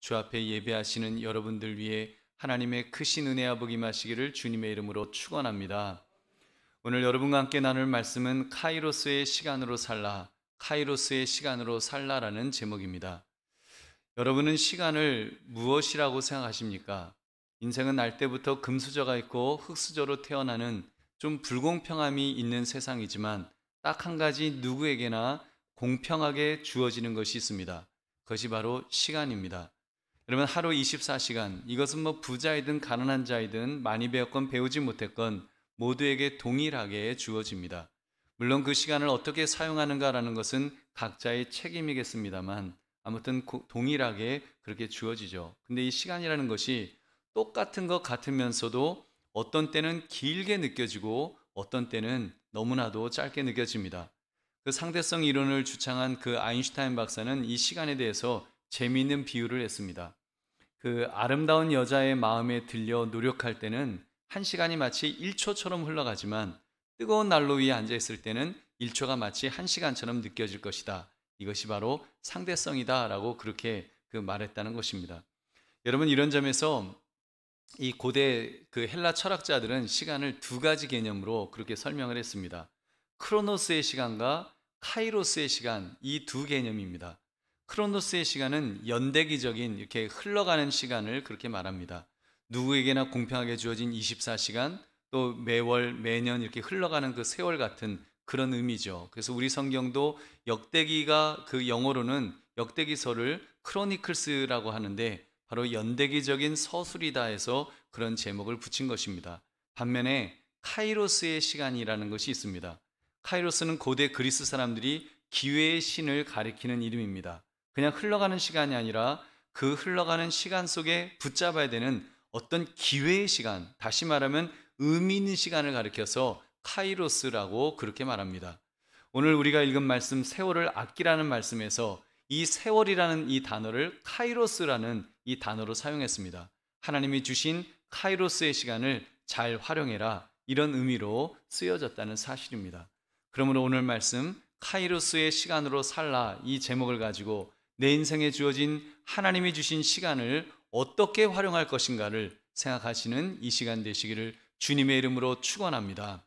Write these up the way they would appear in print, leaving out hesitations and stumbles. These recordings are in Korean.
주 앞에 예배하시는 여러분들 위해 하나님의 크신 은혜와 복이 마시기를 주님의 이름으로 축원합니다. 오늘 여러분과 함께 나눌 말씀은 카이로스의 시간으로 살라, 카이로스의 시간으로 살라라는 제목입니다. 여러분은 시간을 무엇이라고 생각하십니까? 인생은 날 때부터 금수저가 있고 흙수저로 태어나는 좀 불공평함이 있는 세상이지만 딱 한 가지 누구에게나 공평하게 주어지는 것이 있습니다. 그것이 바로 시간입니다. 여러분, 하루 24시간, 이것은 부자이든 가난한 자이든 많이 배웠건 배우지 못했건 모두에게 동일하게 주어집니다. 물론 그 시간을 어떻게 사용하는가라는 것은 각자의 책임이겠습니다만 아무튼 동일하게 그렇게 주어지죠. 근데 이 시간이라는 것이 똑같은 것 같으면서도 어떤 때는 길게 느껴지고 어떤 때는 너무나도 짧게 느껴집니다. 그 상대성 이론을 주창한 그 아인슈타인 박사는 이 시간에 대해서 재미있는 비유를 했습니다. 그 아름다운 여자의 마음에 들려 노력할 때는 한 시간이 마치 1초처럼 흘러가지만 뜨거운 난로 위에 앉아 있을 때는 1초가 마치 한 시간처럼 느껴질 것이다. 이것이 바로 상대성이다 라고 그렇게 말했다는 것입니다. 여러분, 이런 점에서 이 고대 그 헬라 철학자들은 시간을 두 가지 개념으로 그렇게 설명을 했습니다. 크로노스의 시간과 카이로스의 시간, 이 두 개념입니다. 크로노스의 시간은 연대기적인 이렇게 흘러가는 시간을 그렇게 말합니다. 누구에게나 공평하게 주어진 24시간, 또 매월 매년 이렇게 흘러가는 그 세월 같은 그런 의미죠. 그래서 우리 성경도 역대기가 그 영어로는 역대기서를 크로니클스라고 하는데 바로 연대기적인 서술이다 해서 그런 제목을 붙인 것입니다. 반면에 카이로스의 시간이라는 것이 있습니다. 카이로스는 고대 그리스 사람들이 기회의 신을 가리키는 이름입니다. 그냥 흘러가는 시간이 아니라 그 흘러가는 시간 속에 붙잡아야 되는 어떤 기회의 시간, 다시 말하면 의미 있는 시간을 가리켜서 카이로스라고 그렇게 말합니다. 오늘 우리가 읽은 말씀 세월을 아끼라는 말씀에서 이 세월이라는 이 단어를 카이로스라는 이 단어로 사용했습니다. 하나님이 주신 카이로스의 시간을 잘 활용해라, 이런 의미로 쓰여졌다는 사실입니다. 그러므로 오늘 말씀 카이로스의 시간으로 살라, 이 제목을 가지고 내 인생에 주어진 하나님이 주신 시간을 어떻게 활용할 것인가를 생각하시는 이 시간 되시기를 주님의 이름으로 축원합니다.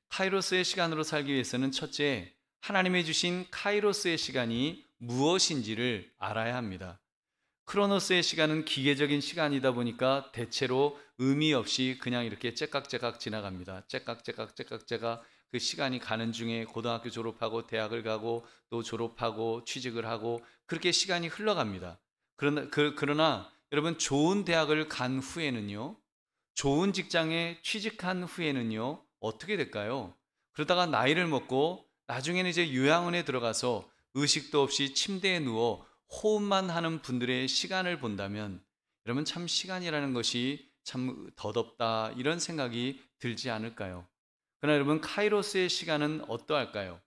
카이로스의 시간으로 살기 위해서는 첫째, 하나님이 주신 카이로스의 시간이 무엇인지를 알아야 합니다. 크로노스의 시간은 기계적인 시간이다 보니까 대체로 의미 없이 그냥 이렇게 째깍째깍 지나갑니다. 째깍째깍 그 시간이 가는 중에 고등학교 졸업하고 대학을 가고 또 졸업하고 취직을 하고 그렇게 시간이 흘러갑니다. 그러나 여러분, 좋은 대학을 간 후에는요, 좋은 직장에 취직한 후에는요, 어떻게 될까요? 그러다가 나이를 먹고 나중에는 이제 요양원에 들어가서 의식도 없이 침대에 누워 호흡만 하는 분들의 시간을 본다면 여러분, 참 시간이라는 것이 참 더덥다, 이런 생각이 들지 않을까요? 그러나 여러분, 카이로스의 시간은 어떠할까요?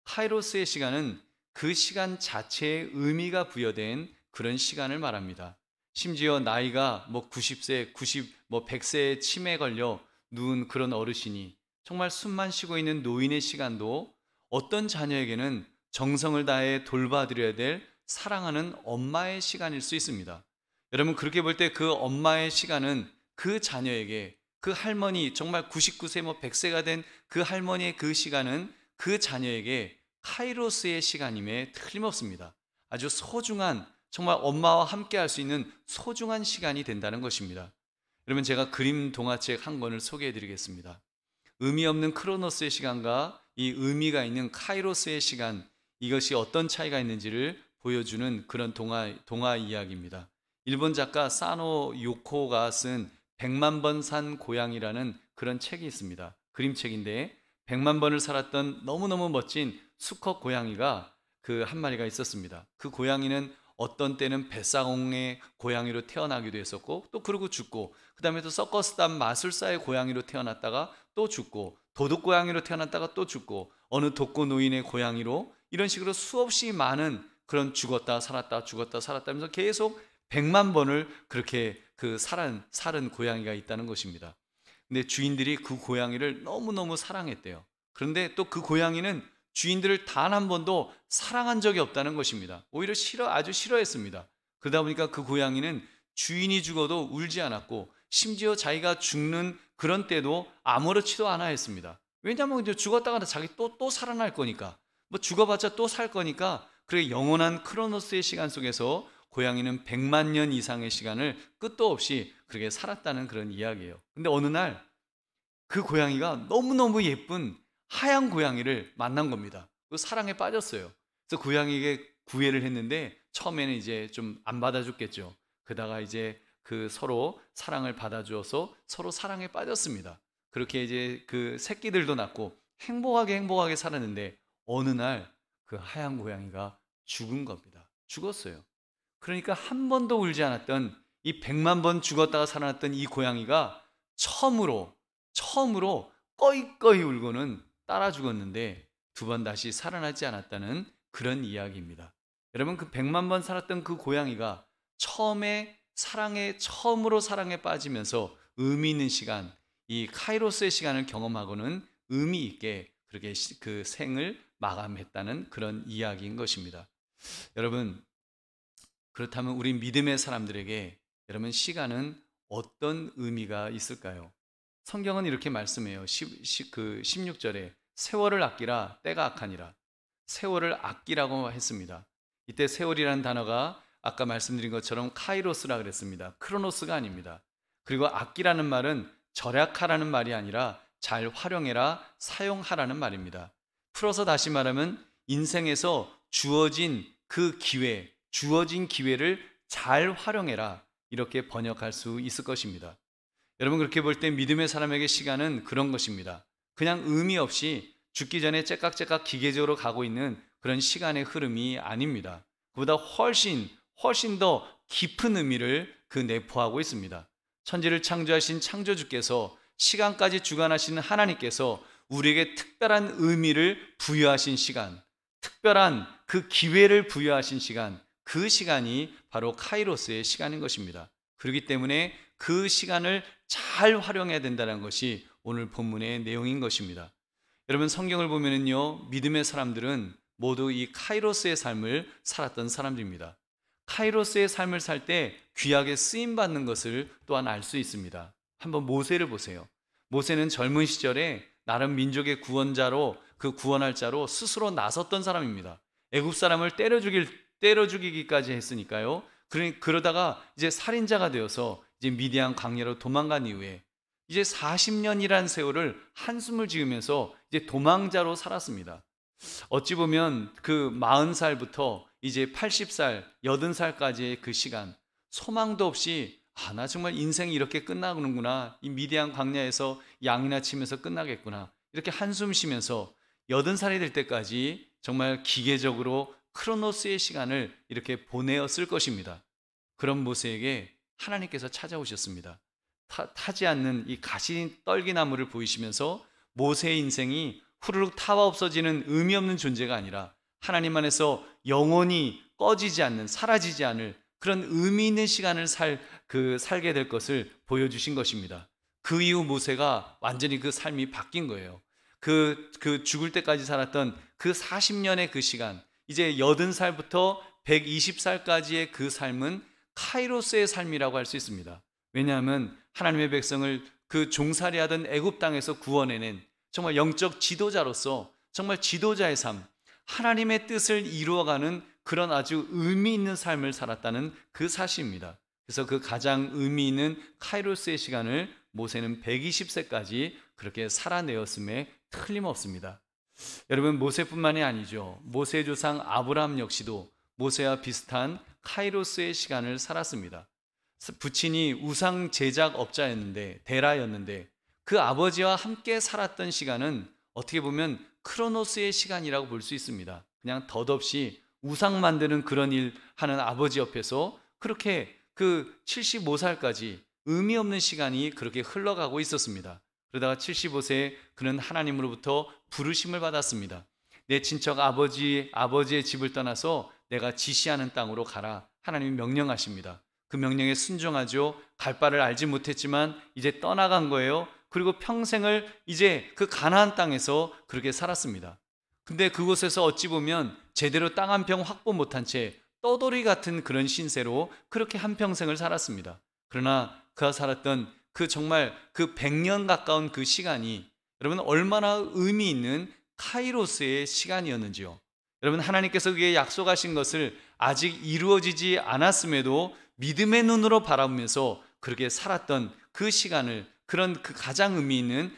카이로스의 시간은 그 시간 자체에 의미가 부여된 그런 시간을 말합니다. 심지어 나이가 90세, 100세에 치매에 걸려 누운 그런 어르신이, 정말 숨만 쉬고 있는 노인의 시간도 어떤 자녀에게는 정성을 다해 돌봐드려야 될 사랑하는 엄마의 시간일 수 있습니다. 여러분, 그렇게 볼 때 그 엄마의 시간은 그 자녀에게, 그 할머니, 정말 99세 100세가 된 그 할머니의 그 시간은 그 자녀에게 카이로스의 시간임에 틀림없습니다. 아주 소중한, 정말 엄마와 함께 할 수 있는 소중한 시간이 된다는 것입니다. 여러분, 제가 그림 동화책 한 권을 소개해 드리겠습니다. 의미 없는 크로노스의 시간과 이 의미가 있는 카이로스의 시간, 이것이 어떤 차이가 있는지를 보여주는 그런 동화 이야기입니다. 일본 작가 사노 요코가 쓴 100만 번 산 고양이라는 그런 책이 있습니다. 그림책인데 100만 번을 살았던 너무너무 멋진 수컷 고양이가 그 한 마리가 있었습니다. 그 고양이는 어떤 때는 뱃사공의 고양이로 태어나기도 했었고, 또 그러고 죽고, 그 다음에 또 서커스단 마술사의 고양이로 태어났다가 또 죽고, 도둑 고양이로 태어났다가 또 죽고, 어느 독거 노인의 고양이로, 이런 식으로 수없이 많은 그런 죽었다 살았다 죽었다 살았다 하면서 계속 100만 번을 그렇게 그 살은 고양이가 있다는 것입니다. 근데 주인들이 그 고양이를 너무너무 사랑했대요. 그런데 또 그 고양이는 주인들을 단 한 번도 사랑한 적이 없다는 것입니다. 오히려 아주 싫어했습니다. 그러다 보니까 그 고양이는 주인이 죽어도 울지 않았고 심지어 자기가 죽는 그런 때도 아무렇지도 않아 했습니다. 왜냐하면 이제 죽었다가 자기 또 살아날 거니까, 뭐 죽어봤자 또 살 거니까. 그래, 영원한 크로노스의 시간 속에서 고양이는 100만 년 이상의 시간을 끝도 없이 그렇게 살았다는 그런 이야기예요. 근데 어느 날 그 고양이가 너무너무 예쁜 하얀 고양이를 만난 겁니다. 그 사랑에 빠졌어요. 그래서 고양이에게 구애를 했는데 처음에는 이제 좀 안 받아줬겠죠. 그러다가 이제 그 서로 사랑을 받아주어서 서로 사랑에 빠졌습니다. 그렇게 이제 그 새끼들도 낳고 행복하게 살았는데 어느 날 그 하얀 고양이가 죽은 겁니다. 죽었어요. 그러니까 한 번도 울지 않았던, 이 100만 번 죽었다가 살아났던 이 고양이가 처음으로 꺼이꺼이 울고는 따라 죽었는데 두 번 다시 살아나지 않았다는 그런 이야기입니다. 여러분, 그 100만 번 살았던 그 고양이가 처음으로 사랑에 빠지면서 의미 있는 시간, 이 카이로스의 시간을 경험하고는 의미 있게 그렇게 그 생을 마감했다는 그런 이야기인 것입니다. 여러분, 그렇다면 우리 믿음의 사람들에게 여러분 시간은 어떤 의미가 있을까요? 성경은 이렇게 말씀해요. 16절에 세월을 아끼라 때가 악하니라. 세월을 아끼라고 했습니다. 이때 세월이라는 단어가 아까 말씀드린 것처럼 카이로스라 그랬습니다. 크로노스가 아닙니다. 그리고 아끼라는 말은 절약하라는 말이 아니라 잘 활용해라, 사용하라는 말입니다. 풀어서 다시 말하면 인생에서 주어진 기회를 잘 활용해라, 이렇게 번역할 수 있을 것입니다. 여러분, 그렇게 볼 때 믿음의 사람에게 시간은 그런 것입니다. 그냥 의미 없이 죽기 전에 째깍째깍 기계적으로 가고 있는 그런 시간의 흐름이 아닙니다. 그보다 훨씬 더 깊은 의미를 내포하고 있습니다. 천지를 창조하신 창조주께서, 시간까지 주관하시는 하나님께서 우리에게 특별한 의미를 부여하신 시간, 특별한 그 기회를 부여하신 시간, 그 시간이 바로 카이로스의 시간인 것입니다. 그렇기 때문에 그 시간을 잘 활용해야 된다는 것이 오늘 본문의 내용인 것입니다. 여러분, 성경을 보면은요, 믿음의 사람들은 모두 이 카이로스의 삶을 살았던 사람들입니다. 카이로스의 삶을 살 때 귀하게 쓰임 받는 것을 또한 알 수 있습니다. 한번 모세를 보세요. 모세는 젊은 시절에 나름 민족의 구원할 자로 스스로 나섰던 사람입니다. 애굽 사람을 때려 죽이기까지 했으니까요. 그러다가 이제 살인자가 되어서 이제 미디안 광야로 도망간 이후에 이제 40년이란 세월을 한숨을 지으면서 이제 도망자로 살았습니다. 어찌 보면 그 40살부터 이제 80살, 80살까지의 그 시간, 소망도 없이 나 정말 인생이 이렇게 끝나는구나, 이 미디안 광야에서 양이나 치면서 끝나겠구나, 이렇게 한숨 쉬면서 80살이 될 때까지 정말 기계적으로 크로노스의 시간을 이렇게 보내었을 것입니다. 그런 모세에게 하나님께서 찾아오셨습니다. 타지 않는 이 가시 떨기나무를 보이시면서 모세의 인생이 후루룩 타와 없어지는 의미 없는 존재가 아니라 하나님 안에서 영원히 꺼지지 않는, 사라지지 않을 그런 의미 있는 시간을 살게 될 것을 보여주신 것입니다. 그 이후 모세가 완전히 그 삶이 바뀐 거예요. 그 죽을 때까지 살았던 그 40년의 그 시간, 이제 80살부터 120살까지의 그 삶은 카이로스의 삶이라고 할 수 있습니다. 왜냐하면 하나님의 백성을 그 종살이하던 애굽 땅에서 구원해낸 정말 영적 지도자로서, 정말 지도자의 삶, 하나님의 뜻을 이루어가는 그런 아주 의미 있는 삶을 살았다는 그 사실입니다. 그래서 그 가장 의미 있는 카이로스의 시간을 모세는 120세까지 그렇게 살아내었음에 틀림없습니다. 여러분, 모세뿐만이 아니죠. 모세의 조상 아브라함 역시도 모세와 비슷한 카이로스의 시간을 살았습니다. 부친이 우상 제작 업자였는데, 데라였는데 그 아버지와 함께 살았던 시간은 어떻게 보면 크로노스의 시간이라고 볼 수 있습니다. 그냥 덧없이 우상 만드는 그런 일 하는 아버지 옆에서 그렇게 그 75살까지 의미 없는 시간이 그렇게 흘러가고 있었습니다. 그러다가 75세에 그는 하나님으로부터 부르심을 받았습니다. 내 친척 아버지의 집을 떠나서 내가 지시하는 땅으로 가라, 하나님이 명령하십니다. 그 명령에 순종하죠. 갈 바를 알지 못했지만 이제 떠나간 거예요. 그리고 평생을 이제 그 가나안 땅에서 그렇게 살았습니다. 근데 그곳에서 어찌 보면 제대로 땅 한 평 확보 못한 채 떠돌이 같은 그런 신세로 그렇게 한평생을 살았습니다. 그러나 그가 살았던 그 정말 그 100년 가까운 그 시간이 여러분 얼마나 의미 있는 카이로스의 시간이었는지요. 여러분, 하나님께서 그에게 약속하신 것을 아직 이루어지지 않았음에도 믿음의 눈으로 바라보면서 그렇게 살았던 그 시간을, 그런 그 가장 의미 있는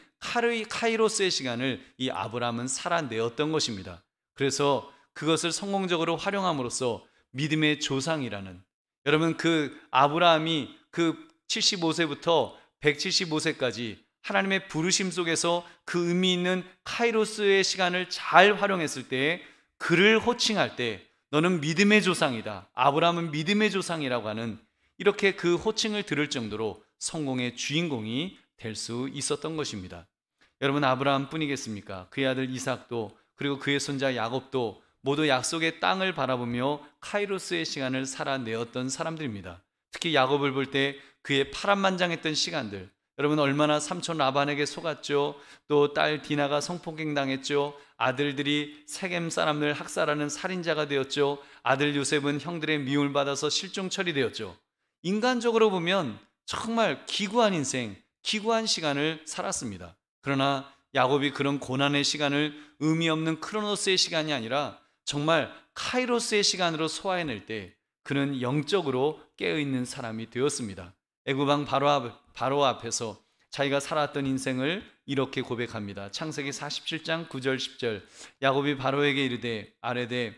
카이로스의 시간을 이 아브라함은 살아내었던 것입니다. 그래서 그것을 성공적으로 활용함으로써 믿음의 조상이라는, 여러분, 그 아브라함이 그 75세부터 175세까지 하나님의 부르심 속에서 그 의미 있는 카이로스의 시간을 잘 활용했을 때, 그를 호칭할 때 너는 믿음의 조상이다, 아브라함은 믿음의 조상이라고 하는, 이렇게 그 호칭을 들을 정도로 성공의 주인공이 될 수 있었던 것입니다. 여러분, 아브라함 뿐이겠습니까? 그의 아들 이삭도, 그리고 그의 손자 야곱도 모두 약속의 땅을 바라보며 카이로스의 시간을 살아내었던 사람들입니다. 특히 야곱을 볼 때 그의 파란만장했던 시간들, 여러분, 얼마나 삼촌 라반에게 속았죠. 또 딸 디나가 성폭행 당했죠. 아들들이 세겜 사람을 학살하는 살인자가 되었죠. 아들 요셉은 형들의 미움을 받아서 실종 처리되었죠. 인간적으로 보면 정말 기구한 인생, 기구한 시간을 살았습니다. 그러나 야곱이 그런 고난의 시간을 의미 없는 크로노스의 시간이 아니라 정말 카이로스의 시간으로 소화해낼 때 그는 영적으로 깨어있는 사람이 되었습니다. 애굽왕 바로 앞에서 자기가 살았던 인생을 이렇게 고백합니다. 창세기 47장 9절 10절. 야곱이 바로에게 이르되 아뢰되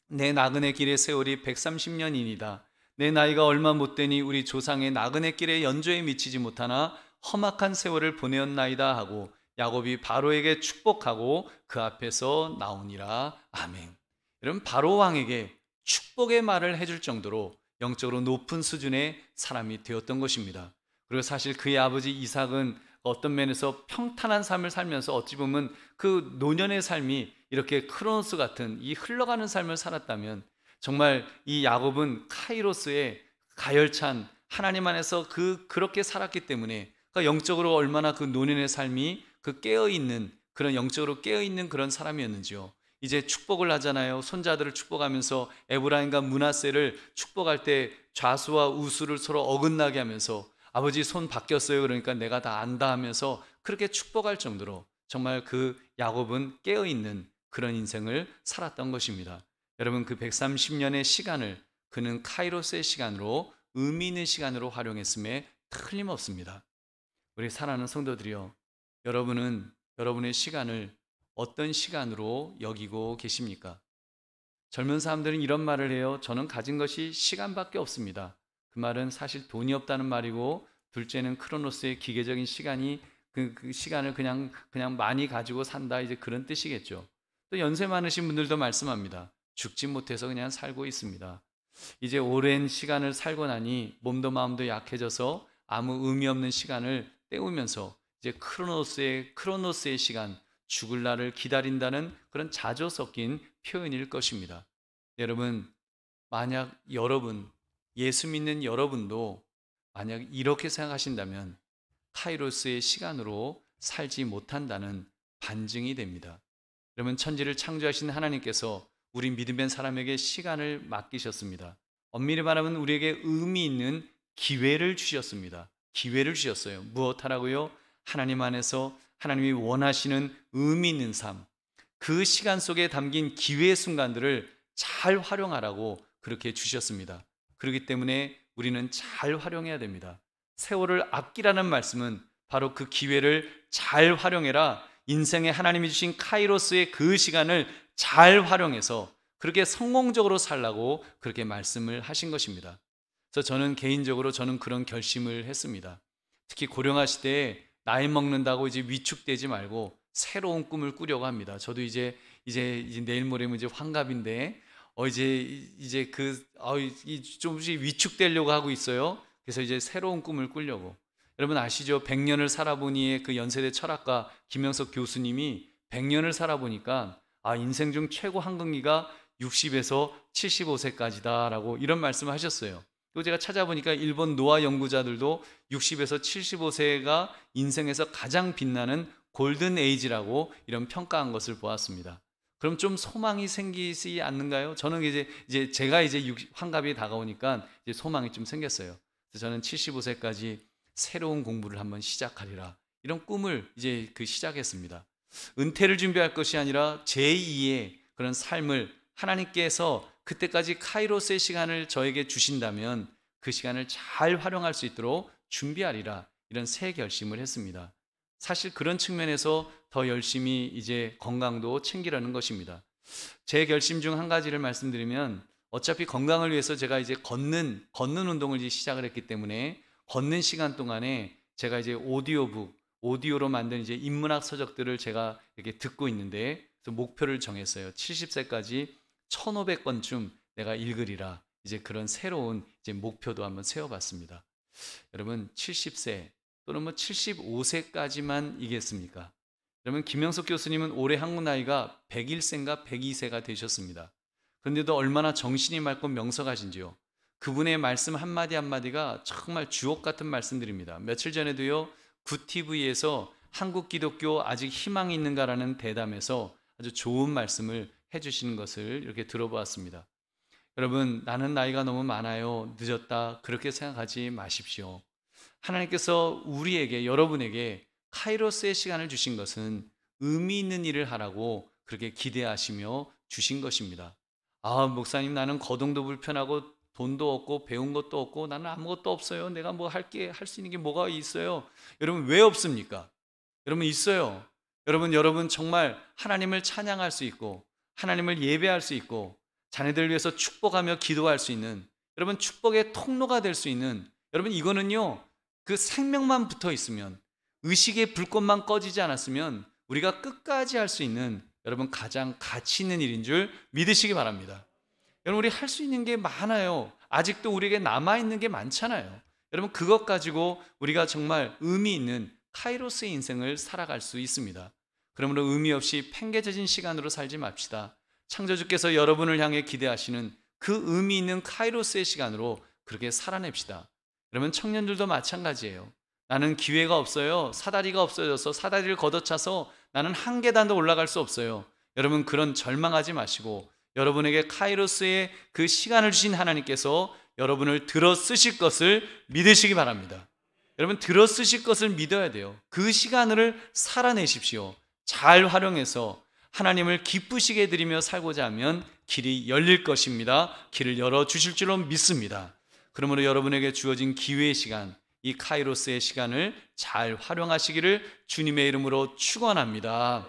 내 나그네 길의 세월이 130년이니이다. 내 나이가 얼마 못되니 우리 조상의 나그네 길의 연조에 미치지 못하나 험악한 세월을 보내었나이다 하고 야곱이 바로에게 축복하고 그 앞에서 나오니라. 아멘. 여러분, 바로 왕에게 축복의 말을 해줄 정도로 영적으로 높은 수준의 사람이 되었던 것입니다. 그리고 사실 그의 아버지 이삭은 어떤 면에서 평탄한 삶을 살면서 어찌 보면 그 노년의 삶이 이렇게 크로노스 같은 이 흘러가는 삶을 살았다면, 정말 이 야곱은 카이로스의 가열찬 하나님 안에서 그렇게 살았기 때문에, 그러니까 영적으로 얼마나 그 노년의 삶이 그 깨어있는, 그런 영적으로 깨어있는 그런 사람이었는지요. 이제 축복을 하잖아요. 손자들을 축복하면서 에브라임과 므낫세를 축복할 때 좌수와 우수를 서로 어긋나게 하면서 아버지 손 바뀌었어요, 그러니까 내가 다 안다 하면서 그렇게 축복할 정도로 정말 그 야곱은 깨어있는 그런 인생을 살았던 것입니다. 여러분, 그 130년의 시간을 그는 카이로스의 시간으로, 의미 있는 시간으로 활용했음에 틀림없습니다. 우리 사랑하는 성도들이요, 여러분은 여러분의 시간을 어떤 시간으로 여기고 계십니까? 젊은 사람들은 이런 말을 해요. 저는 가진 것이 시간밖에 없습니다. 그 말은 사실 돈이 없다는 말이고, 둘째는 크로노스의 기계적인 시간이 그 시간을 그냥 많이 가지고 산다, 이제 그런 뜻이겠죠. 또 연세 많으신 분들도 말씀합니다. 죽지 못해서 그냥 살고 있습니다. 이제 오랜 시간을 살고 나니 몸도 마음도 약해져서 아무 의미 없는 시간을 때우면서 이제 크로노스의 시간, 죽을 날을 기다린다는 그런 자조 섞인 표현일 것입니다. 여러분, 만약 여러분, 예수 믿는 여러분도 만약 이렇게 생각하신다면 카이로스의 시간으로 살지 못한다는 반증이 됩니다. 여러분, 천지를 창조하신 하나님께서 우리 믿음의 사람에게 시간을 맡기셨습니다. 엄밀히 말하면 우리에게 의미 있는 기회를 주셨습니다. 기회를 주셨어요. 무엇하라고요? 하나님 안에서 하나님이 원하시는 의미 있는 삶, 그 시간 속에 담긴 기회의 순간들을 잘 활용하라고 그렇게 주셨습니다. 그렇기 때문에 우리는 잘 활용해야 됩니다. 세월을 아끼라는 말씀은 바로 그 기회를 잘 활용해라, 인생에 하나님이 주신 카이로스의 그 시간을 잘 활용해서 그렇게 성공적으로 살라고 그렇게 말씀을 하신 것입니다. 그래서 저는 개인적으로 그런 결심을 했습니다. 특히 고령하실 때 나이 먹는다고 이제 위축되지 말고 새로운 꿈을 꾸려고 합니다. 저도 이제 내일 모레면 이제 환갑인데 조금씩 위축되려고 하고 있어요. 그래서 이제 새로운 꿈을 꾸려고. 여러분 아시죠? 100년을 살아보니의 그 연세대 철학가 김영석 교수님이 100년을 살아보니까 인생 중 최고 한금기가 60에서 75세까지다라고 이런 말씀을 하셨어요. 또 제가 찾아보니까 일본 노화 연구자들도 60에서 75세가 인생에서 가장 빛나는 골든 에이지라고 이런 평가한 것을 보았습니다. 그럼 좀 소망이 생기지 않는가요? 저는 이제 제가 이제 환갑이 다가오니까 이제 소망이 좀 생겼어요. 그래서 저는 75세까지 새로운 공부를 한번 시작하리라. 이런 꿈을 이제 시작했습니다. 은퇴를 준비할 것이 아니라 제2의 그런 삶을 하나님께서 그때까지 카이로스의 시간을 저에게 주신다면 그 시간을 잘 활용할 수 있도록 준비하리라. 이런 새 결심을 했습니다. 사실 그런 측면에서 더 열심히 이제 건강도 챙기려는 것입니다. 제 결심 중 한 가지를 말씀드리면, 어차피 건강을 위해서 제가 이제 걷는 운동을 이제 시작을 했기 때문에 걷는 시간 동안에 제가 이제 오디오로 만든 이제 인문학 서적들을 제가 이렇게 듣고 있는데, 그래서 목표를 정했어요. 70세까지 1,500권쯤 내가 읽으리라. 이제 그런 새로운 이제 목표도 한번 세워봤습니다. 여러분, 70세 또는 뭐 75세까지만 이겠습니까? 여러분, 김영석 교수님은 올해 한국 나이가 101세인가 102세가 되셨습니다. 그런데도 얼마나 정신이 맑고 명석하신지요. 그분의 말씀 한마디 한마디가 정말 주옥 같은 말씀들입니다. 며칠 전에도요, 구티브이에서 한국 기독교 아직 희망이 있는가라는 대담에서 아주 좋은 말씀을 해주시는 것을 이렇게 들어보았습니다. 여러분, 나는 나이가 너무 많아요, 늦었다, 그렇게 생각하지 마십시오. 하나님께서 여러분에게 카이로스의 시간을 주신 것은 의미 있는 일을 하라고 그렇게 기대하시며 주신 것입니다. 아, 목사님, 나는 거동도 불편하고 돈도 없고 배운 것도 없고 나는 아무것도 없어요. 내가 뭐 할 수 있는 게 뭐가 있어요? 여러분, 왜 없습니까? 여러분, 있어요. 여러분 정말 하나님을 찬양할 수 있고 하나님을 예배할 수 있고 자녀들 위해서 축복하며 기도할 수 있는, 여러분, 축복의 통로가 될 수 있는, 여러분, 이거는요, 그 생명만 붙어 있으면, 의식의 불꽃만 꺼지지 않았으면 우리가 끝까지 할 수 있는, 여러분, 가장 가치 있는 일인 줄 믿으시기 바랍니다. 여러분, 우리 할 수 있는 게 많아요. 아직도 우리에게 남아있는 게 많잖아요. 여러분, 그것 가지고 우리가 정말 의미 있는 카이로스의 인생을 살아갈 수 있습니다. 그러므로 의미 없이 팽개쳐진 시간으로 살지 맙시다. 창조주께서 여러분을 향해 기대하시는 그 의미 있는 카이로스의 시간으로 그렇게 살아냅시다. 여러분, 청년들도 마찬가지예요. 나는 기회가 없어요. 사다리가 없어져서 사다리를 걷어차서 나는 한 계단도 올라갈 수 없어요. 여러분, 그런 절망하지 마시고 여러분에게 카이로스의 그 시간을 주신 하나님께서 여러분을 들어 쓰실 것을 믿으시기 바랍니다. 여러분, 들어 쓰실 것을 믿어야 돼요. 그 시간을 살아내십시오. 잘 활용해서 하나님을 기쁘시게 해드리며 살고자 하면 길이 열릴 것입니다. 길을 열어주실 줄로 믿습니다. 그러므로 여러분에게 주어진 기회의 시간, 이 카이로스의 시간을 잘 활용하시기를 주님의 이름으로 축원합니다.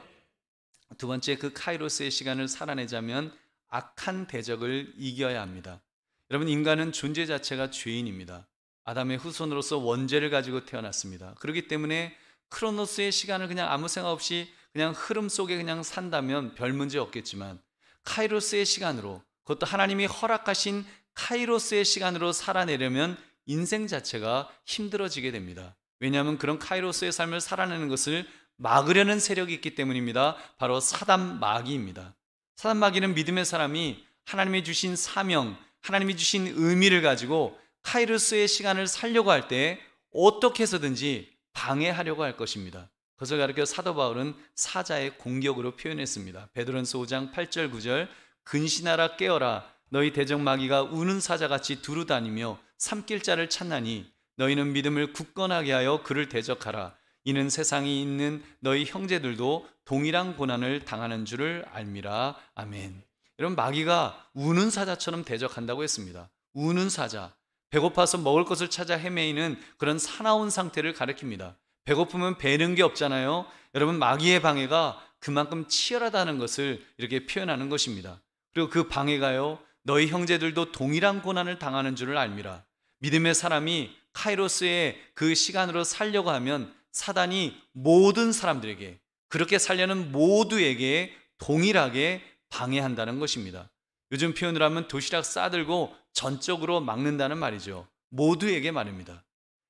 두 번째, 그 카이로스의 시간을 살아내자면 악한 대적을 이겨야 합니다. 여러분, 인간은 존재 자체가 죄인입니다. 아담의 후손으로서 원죄를 가지고 태어났습니다. 그렇기 때문에 크로노스의 시간을 그냥 아무 생각 없이 그냥 흐름 속에 그냥 산다면 별 문제 없겠지만, 카이로스의 시간으로, 그것도 하나님이 허락하신 카이로스의 시간으로 살아내려면 인생 자체가 힘들어지게 됩니다. 왜냐하면 그런 카이로스의 삶을 살아내는 것을 막으려는 세력이 있기 때문입니다. 바로 사단 마귀입니다. 사단 마귀는 믿음의 사람이 하나님이 주신 사명, 하나님이 주신 의미를 가지고 카이로스의 시간을 살려고 할 때 어떻게 해서든지 방해하려고 할 것입니다. 그것을 가르쳐 사도 바울은 사자의 공격으로 표현했습니다. 베드로전서 5장 8절 9절, 근신하라 깨어라, 너희 대적 마귀가 우는 사자같이 두루 다니며 삼킬 자를 찾나니 너희는 믿음을 굳건하게 하여 그를 대적하라. 이는 세상에 있는 너희 형제들도 동일한 고난을 당하는 줄을 알미라. 아멘. 여러분, 마귀가 우는 사자처럼 대적한다고 했습니다. 우는 사자, 배고파서 먹을 것을 찾아 헤매이는 그런 사나운 상태를 가리킵니다. 배고프면 배는 게 없잖아요. 여러분, 마귀의 방해가 그만큼 치열하다는 것을 이렇게 표현하는 것입니다. 그리고 그 방해가요, 너희 형제들도 동일한 고난을 당하는 줄을 알미라. 믿음의 사람이 카이로스의 그 시간으로 살려고 하면 사단이 모든 사람들에게, 그렇게 살려는 모두에게 동일하게 방해한다는 것입니다. 요즘 표현을 하면 도시락 싸들고 전적으로 막는다는 말이죠. 모두에게 말입니다.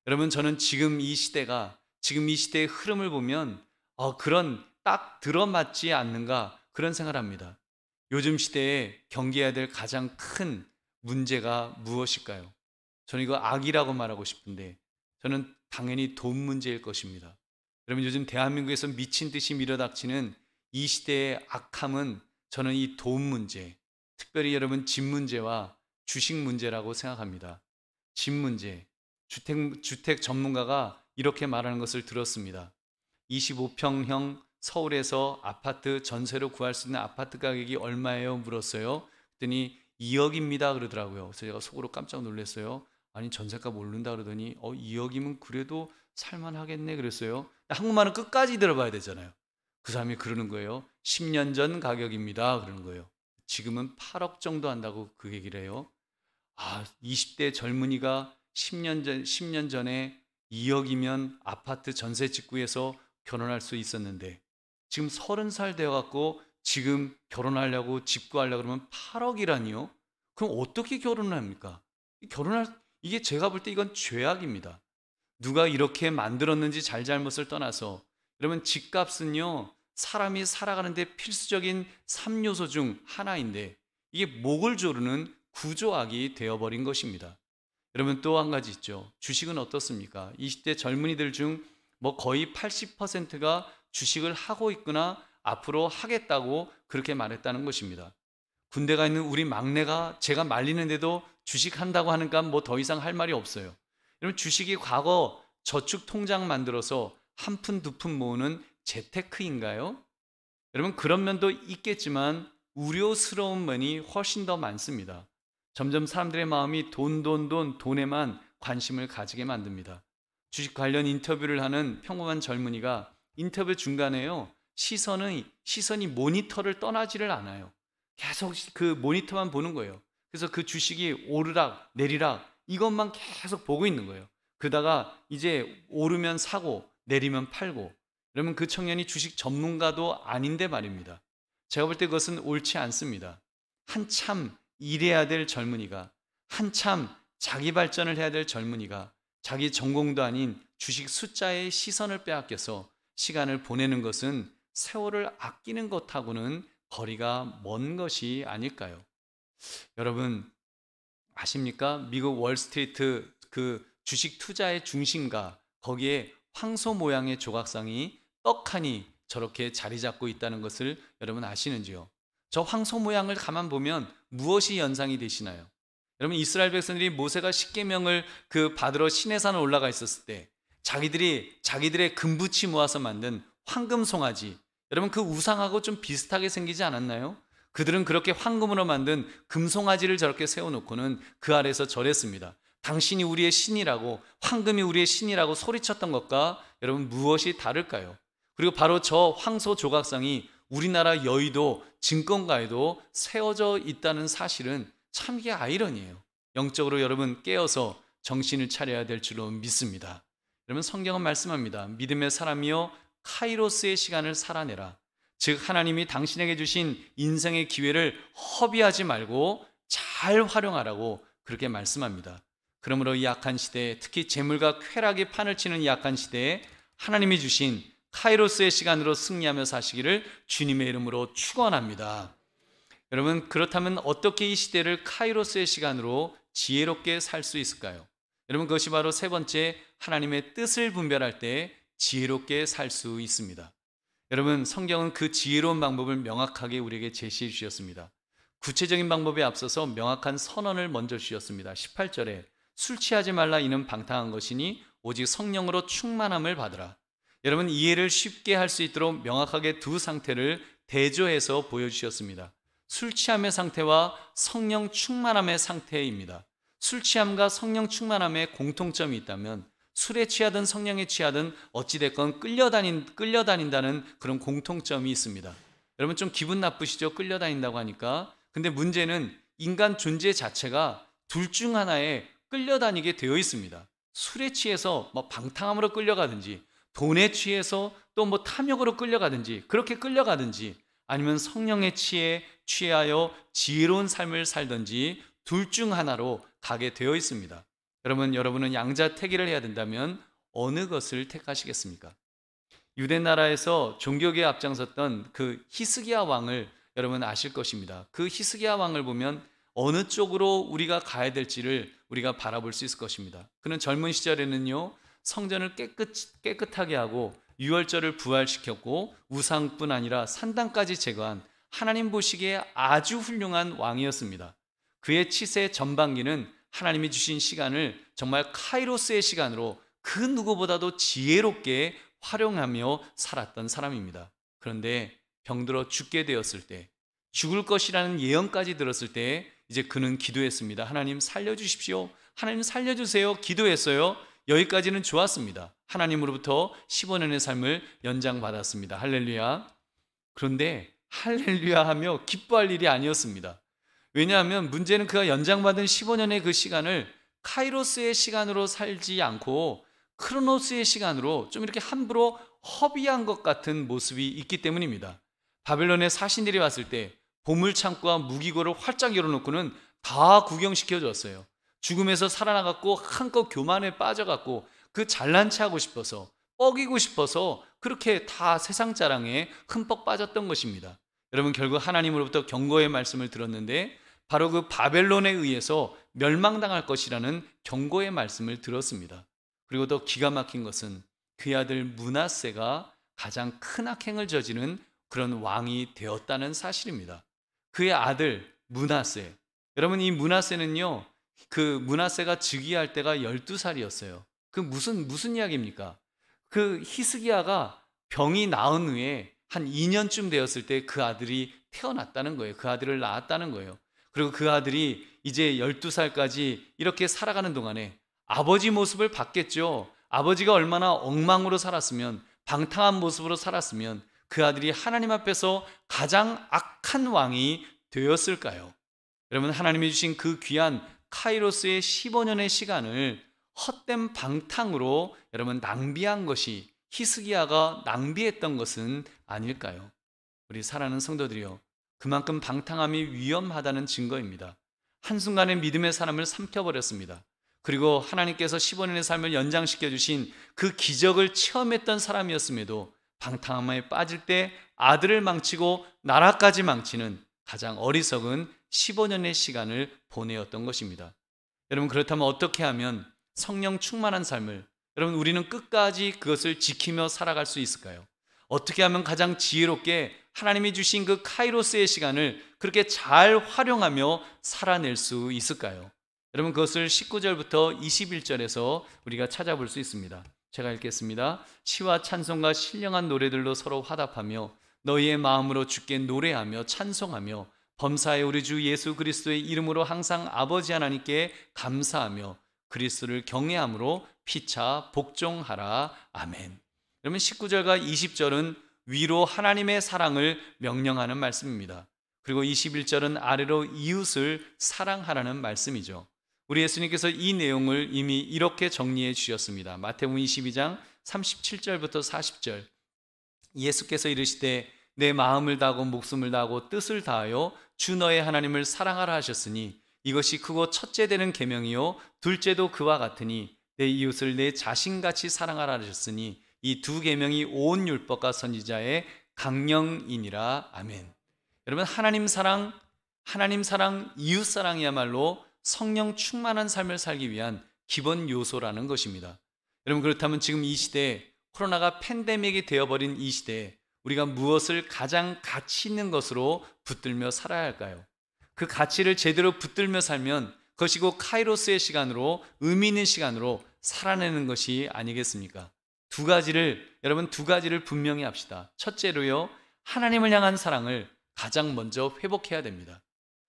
여러분, 저는 지금 이 시대의 흐름을 보면 그런 딱 들어맞지 않는가, 그런 생각을 합니다. 요즘 시대에 경계해야 될 가장 큰 문제가 무엇일까요? 저는 이거 악이라고 말하고 싶은데, 저는 당연히 돈 문제일 것입니다. 여러분, 요즘 대한민국에서 미친 듯이 밀어닥치는 이 시대의 악함은 저는 이 돈 문제, 특별히 여러분 집 문제와 주식 문제라고 생각합니다. 집 문제, 주택 전문가가 이렇게 말하는 것을 들었습니다. 25평형 서울에서 아파트 전세로 구할 수 있는 아파트 가격이 얼마예요? 물었어요. 그랬더니 2억입니다 그러더라고요. 그래서 제가 속으로 깜짝 놀랐어요. 아니 전세가 모른다 그러더니 2억이면 그래도 살만하겠네 그랬어요. 한국말은 끝까지 들어봐야 되잖아요. 그 사람이 그러는 거예요. 10년 전 가격입니다 그러는 거예요. 지금은 8억 정도 한다고 그 얘기를 해요. 20대 젊은이가 10년 전에 2억이면 아파트 전세 직구해서 결혼할 수 있었는데 지금 30살 되어갖고 지금 결혼하려고 집 구하려고 그러면 8억이라니요? 그럼 어떻게 결혼을 합니까? 이게 제가 볼 때 이건 죄악입니다. 누가 이렇게 만들었는지 잘잘못을 떠나서 여러분 집값은요 사람이 살아가는데 필수적인 3요소 중 하나인데 이게 목을 조르는 구조악이 되어버린 것입니다. 여러분 또 한 가지 있죠. 주식은 어떻습니까? 20대 젊은이들 중 거의 80%가 주식을 하고 있거나 앞으로 하겠다고 그렇게 말했다는 것입니다. 군대 가 있는 우리 막내가 제가 말리는데도 주식한다고 하니까 더 이상 할 말이 없어요. 여러분 주식이 과거 저축 통장 만들어서 한 푼 두 푼 모으는 재테크인가요? 여러분 그런 면도 있겠지만 우려스러운 면이 훨씬 더 많습니다. 점점 사람들의 마음이 돈에만 관심을 가지게 만듭니다. 주식 관련 인터뷰를 하는 평범한 젊은이가 인터뷰 중간에요. 시선이 모니터를 떠나지를 않아요. 계속 그 모니터만 보는 거예요. 그래서 그 주식이 오르락 내리락 이것만 계속 보고 있는 거예요. 그러다가 이제 오르면 사고 내리면 팔고. 그러면 그 청년이 주식 전문가도 아닌데 말입니다. 제가 볼 때 그것은 옳지 않습니다. 한참 일해야 될 젊은이가, 한참 자기 발전을 해야 될 젊은이가 자기 전공도 아닌 주식 숫자에 시선을 빼앗겨서 시간을 보내는 것은 세월을 아끼는 것하고는 거리가 먼 것이 아닐까요? 여러분 아십니까? 미국 월스트리트 그 주식 투자의 중심가 거기에 황소 모양의 조각상이 떡하니 저렇게 자리 잡고 있다는 것을 여러분 아시는지요? 저 황소 모양을 가만 보면 무엇이 연상이 되시나요? 여러분 이스라엘 백성들이 모세가 십계명을 받으러 시내산에 올라가 있었을 때 자기들의 금붙이 모아서 만든 황금 송아지, 여러분 그 우상하고 좀 비슷하게 생기지 않았나요? 그들은 그렇게 황금으로 만든 금송아지를 저렇게 세워놓고는 그 아래서 절했습니다. 당신이 우리의 신이라고, 황금이 우리의 신이라고 소리쳤던 것과 여러분 무엇이 다를까요? 그리고 바로 저 황소 조각상이 우리나라 여의도 증권가에도 세워져 있다는 사실은 참 이게 아이러니예요. 영적으로 여러분 깨어서 정신을 차려야 될 줄로 믿습니다. 여러분 성경은 말씀합니다. 믿음의 사람이여 카이로스의 시간을 살아내라. 즉 하나님이 당신에게 주신 인생의 기회를 허비하지 말고 잘 활용하라고 그렇게 말씀합니다. 그러므로 이 약한 시대에, 특히 재물과 쾌락이 판을 치는 이 약한 시대에 하나님이 주신 카이로스의 시간으로 승리하며 사시기를 주님의 이름으로 축원합니다. 여러분 그렇다면 어떻게 이 시대를 카이로스의 시간으로 지혜롭게 살 수 있을까요? 여러분 그것이 바로 세 번째, 하나님의 뜻을 분별할 때 지혜롭게 살 수 있습니다. 여러분 성경은 그 지혜로운 방법을 명확하게 우리에게 제시해 주셨습니다. 구체적인 방법에 앞서서 명확한 선언을 먼저 주셨습니다. 18절에 술 취하지 말라 이는 방탕한 것이니 오직 성령으로 충만함을 받으라. 여러분 이해를 쉽게 할 수 있도록 명확하게 두 상태를 대조해서 보여주셨습니다. 술 취함의 상태와 성령 충만함의 상태입니다. 술 취함과 성령 충만함의 공통점이 있다면 술에 취하든 성령에 취하든 어찌됐건 끌려다닌다는 그런 공통점이 있습니다. 여러분 좀 기분 나쁘시죠? 끌려다닌다고 하니까. 근데 문제는 인간 존재 자체가 둘 중 하나에 끌려다니게 되어 있습니다. 술에 취해서 방탕함으로 끌려가든지 돈에 취해서 또 탐욕으로 끌려가든지 그렇게 끌려가든지 아니면 성령에 취하여 지혜로운 삶을 살든지 둘 중 하나로 가게 되어 있습니다. 여러분은 양자택일을 해야 된다면 어느 것을 택하시겠습니까? 유대 나라에서 종교계에 앞장섰던 그 히스기야 왕을 여러분 아실 것입니다. 그 히스기야 왕을 보면 어느 쪽으로 우리가 가야 될지를 우리가 바라볼 수 있을 것입니다. 그는 젊은 시절에는요 성전을 깨끗하게 하고 유월절을 부활시켰고 우상뿐 아니라 산당까지 제거한 하나님 보시기에 아주 훌륭한 왕이었습니다. 그의 치세 전반기는 하나님이 주신 시간을 정말 카이로스의 시간으로 그 누구보다도 지혜롭게 활용하며 살았던 사람입니다. 그런데 병들어 죽게 되었을 때, 죽을 것이라는 예언까지 들었을 때 이제 그는 기도했습니다. 하나님 살려주십시오. 하나님 살려주세요. 기도했어요. 여기까지는 좋았습니다. 하나님으로부터 15년의 삶을 연장받았습니다. 할렐루야. 그런데 할렐루야 하며 기뻐할 일이 아니었습니다. 왜냐하면 문제는 그가 연장받은 15년의 그 시간을 카이로스의 시간으로 살지 않고 크로노스의 시간으로 좀 이렇게 함부로 허비한 것 같은 모습이 있기 때문입니다. 바벨론의 사신들이 왔을 때 보물창고와 무기고를 활짝 열어놓고는 다 구경시켜 줬어요. 죽음에서 살아나갔고 한껏 교만에 빠져갖고 그 잘난 체 하고 싶어서 뻐기고 싶어서 그렇게 다 세상 자랑에 흠뻑 빠졌던 것입니다. 여러분, 결국 하나님으로부터 경고의 말씀을 들었는데 바로 그 바벨론에 의해서 멸망당할 것이라는 경고의 말씀을 들었습니다. 그리고 더 기가 막힌 것은 그의 아들 므낫세가 가장 큰 악행을 저지른 그런 왕이 되었다는 사실입니다. 그의 아들 므낫세, 여러분, 이 므낫세는요, 그 므낫세가 즉위할 때가 12살이었어요. 그 무슨 이야기입니까? 그 히스기야가 병이 나은 후에 한 2년쯤 되었을 때 그 아들이 태어났다는 거예요. 그 아들을 낳았다는 거예요. 그리고 그 아들이 이제 12살까지 이렇게 살아가는 동안에 아버지 모습을 봤겠죠. 아버지가 얼마나 엉망으로 살았으면, 방탕한 모습으로 살았으면 그 아들이 하나님 앞에서 가장 악한 왕이 되었을까요? 여러분, 하나님이 주신 그 귀한 카이로스의 15년의 시간을 헛된 방탕으로 여러분 낭비한 것이, 히스기야가 낭비했던 것은 아닐까요? 우리 사랑하는 성도들이요, 그만큼 방탕함이 위험하다는 증거입니다. 한순간에 믿음의 사람을 삼켜버렸습니다. 그리고 하나님께서 15년의 삶을 연장시켜 주신 그 기적을 체험했던 사람이었음에도 방탕함에 빠질 때 아들을 망치고 나라까지 망치는 가장 어리석은 15년의 시간을 보내었던 것입니다. 여러분, 그렇다면 어떻게 하면 성령 충만한 삶을, 여러분, 우리는 끝까지 그것을 지키며 살아갈 수 있을까요? 어떻게 하면 가장 지혜롭게 하나님이 주신 그 카이로스의 시간을 그렇게 잘 활용하며 살아낼 수 있을까요? 여러분, 그것을 19절부터 21절에서 우리가 찾아볼 수 있습니다. 제가 읽겠습니다. 시와 찬송과 신령한 노래들로 서로 화답하며 너희의 마음으로 주께 노래하며 찬송하며 범사의 우리 주 예수 그리스도의 이름으로 항상 아버지 하나님께 감사하며 그리스도를 경외함으로 피차 복종하라. 아멘. 여러분, 19절과 20절은 위로 하나님의 사랑을 명령하는 말씀입니다. 그리고 21절은 아래로 이웃을 사랑하라는 말씀이죠. 우리 예수님께서 이 내용을 이미 이렇게 정리해 주셨습니다. 마태복음 22장 37절부터 40절. 예수께서 이르시되 내 마음을 다하고 목숨을 다하고 뜻을 다하여 주 너의 하나님을 사랑하라 하셨으니 이것이 크고 첫째 되는 계명이요 둘째도 그와 같으니 내 이웃을 내 자신같이 사랑하라 하셨으니 이 두 계명이 온 율법과 선지자의 강령이니라. 아멘. 여러분, 하나님 사랑, 이웃 사랑이야말로 성령 충만한 삶을 살기 위한 기본 요소라는 것입니다. 여러분, 그렇다면 지금 이 시대에 코로나가 팬데믹이 되어버린 이 시대에 우리가 무엇을 가장 가치 있는 것으로 붙들며 살아야 할까요? 그 가치를 제대로 붙들며 살면 그것이 곧 카이로스의 시간으로, 의미 있는 시간으로 살아내는 것이 아니겠습니까? 두 가지를 분명히 합시다. 첫째로요, 하나님을 향한 사랑을 가장 먼저 회복해야 됩니다.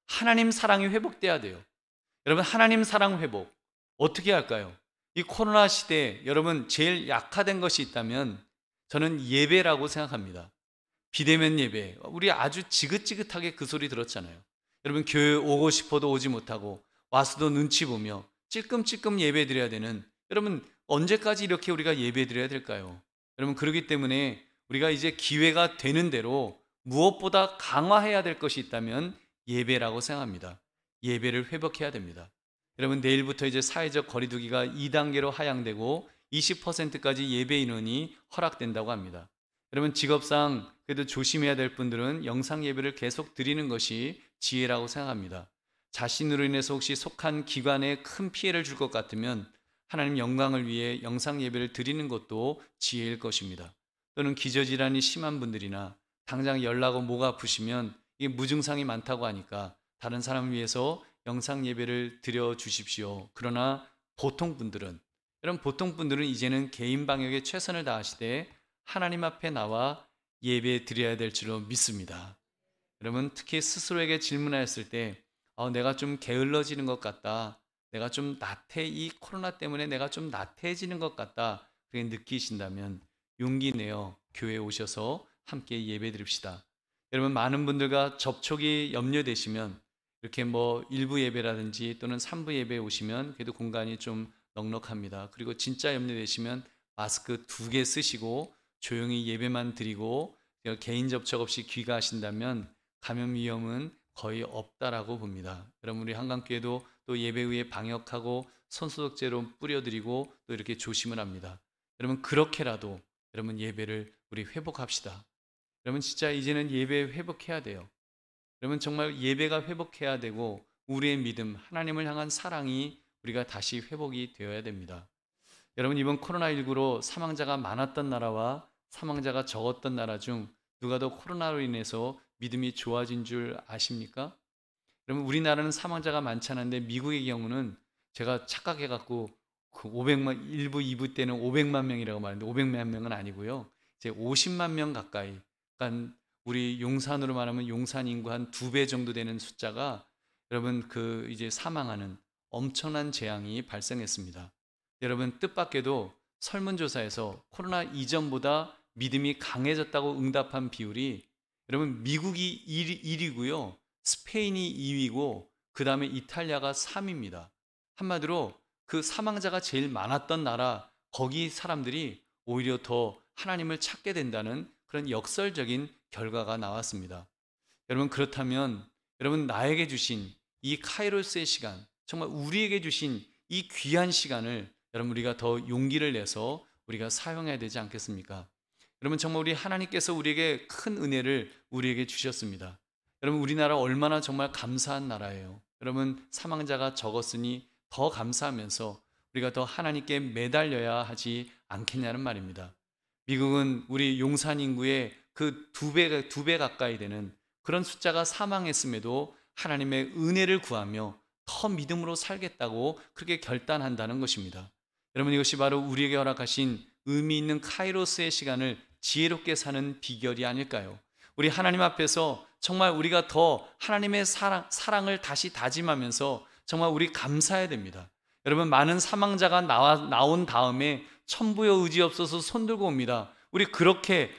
하나님 사랑이 회복돼야 돼요. 여러분, 하나님 사랑 회복 어떻게 할까요? 이 코로나 시대에 여러분 제일 약화된 것이 있다면 저는 예배라고 생각합니다. 비대면 예배, 우리 아주 지긋지긋하게 그 소리 들었잖아요. 여러분, 교회 오고 싶어도 오지 못하고 와서도 눈치 보며 찔끔찔끔 예배 드려야 되는, 여러분 언제까지 이렇게 우리가 예배 드려야 될까요? 여러분, 그렇기 때문에 우리가 이제 기회가 되는 대로 무엇보다 강화해야 될 것이 있다면 예배라고 생각합니다. 예배를 회복해야 됩니다. 여러분, 내일부터 이제 사회적 거리두기가 2단계로 하향되고 20%까지 예배 인원이 허락된다고 합니다. 여러분, 직업상 그래도 조심해야 될 분들은 영상 예배를 계속 드리는 것이 지혜라고 생각합니다. 자신으로 인해서 혹시 속한 기관에 큰 피해를 줄 것 같으면 하나님 영광을 위해 영상 예배를 드리는 것도 지혜일 것입니다. 또는 기저질환이 심한 분들이나 당장 열나고 목 아프시면 이게 무증상이 많다고 하니까 다른 사람을 위해서 영상 예배를 드려 주십시오. 그러나 보통 분들은, 여러분 보통 분들은 이제는 개인 방역에 최선을 다하시되 하나님 앞에 나와 예배 드려야 될 줄로 믿습니다. 여러분 특히 스스로에게 질문하였을 때 내가 좀 게을러지는 것 같다, 내가 좀 이 코로나 때문에 내가 좀 나태해지는 것 같다, 그렇게 느끼신다면 용기 내어 교회에 오셔서 함께 예배 드립시다. 여러분 많은 분들과 접촉이 염려되시면 이렇게 일부 예배라든지 또는 3부 예배에 오시면 그래도 공간이 좀 넉넉합니다. 그리고 진짜 염려되시면 마스크 2개 쓰시고 조용히 예배만 드리고 개인 접촉 없이 귀가하신다면 감염 위험은 거의 없다라고 봅니다. 여러분 우리 한강교회도 또 예배 후에 방역하고 손소독제로 뿌려드리고 또 이렇게 조심을 합니다. 여러분 그렇게라도 여러분 예배를 우리 회복합시다. 여러분 진짜 이제는 예배 회복해야 돼요. 여러분 정말 예배가 회복해야 되고 우리의 믿음, 하나님을 향한 사랑이 우리가 다시 회복이 되어야 됩니다. 여러분 이번 코로나19로 사망자가 많았던 나라와 사망자가 적었던 나라 중 누가 더 코로나로 인해서 믿음이 좋아진 줄 아십니까? 여러분 우리나라는 사망자가 많지 않은데 미국의 경우는 제가 착각해갖고 그 500만 1부, 2부 때는 500만 명이라고 말했는데 500만 명은 아니고요. 이제 50만 명 가까이. 그러니까 우리 용산으로 말하면 용산 인구 한 2배 정도 되는 숫자가 여러분 이제 사망하는 엄청난 재앙이 발생했습니다. 여러분 뜻밖에도 설문조사에서 코로나 이전보다 믿음이 강해졌다고 응답한 비율이 여러분 미국이 1위고요. 스페인이 2위고 그 다음에 이탈리아가 3위입니다. 한마디로 그 사망자가 제일 많았던 나라 거기 사람들이 오히려 더 하나님을 찾게 된다는 그런 역설적인 결과가 나왔습니다. 여러분 그렇다면 여러분 나에게 주신 이 카이로스의 시간, 정말 우리에게 주신 이 귀한 시간을 여러분 우리가 더 용기를 내서 우리가 사용해야 되지 않겠습니까? 여러분 정말 우리 하나님께서 우리에게 큰 은혜를 우리에게 주셨습니다. 여러분 우리나라 얼마나 정말 감사한 나라예요. 여러분 사망자가 적었으니 더 감사하면서 우리가 더 하나님께 매달려야 하지 않겠냐는 말입니다. 미국은 우리 용산 인구의 그 2배 가까이 되는 그런 숫자가 사망했음에도 하나님의 은혜를 구하며 더 믿음으로 살겠다고 그렇게 결단한다는 것입니다. 여러분 이것이 바로 우리에게 허락하신 의미 있는 카이로스의 시간을 지혜롭게 사는 비결이 아닐까요? 우리 하나님 앞에서 정말 우리가 더 하나님의 사랑을 다시 다짐하면서 정말 우리 감사해야 됩니다. 여러분 많은 사망자가 나온 다음에 천부여 의지없어서 손들고 옵니다. 우리 그렇게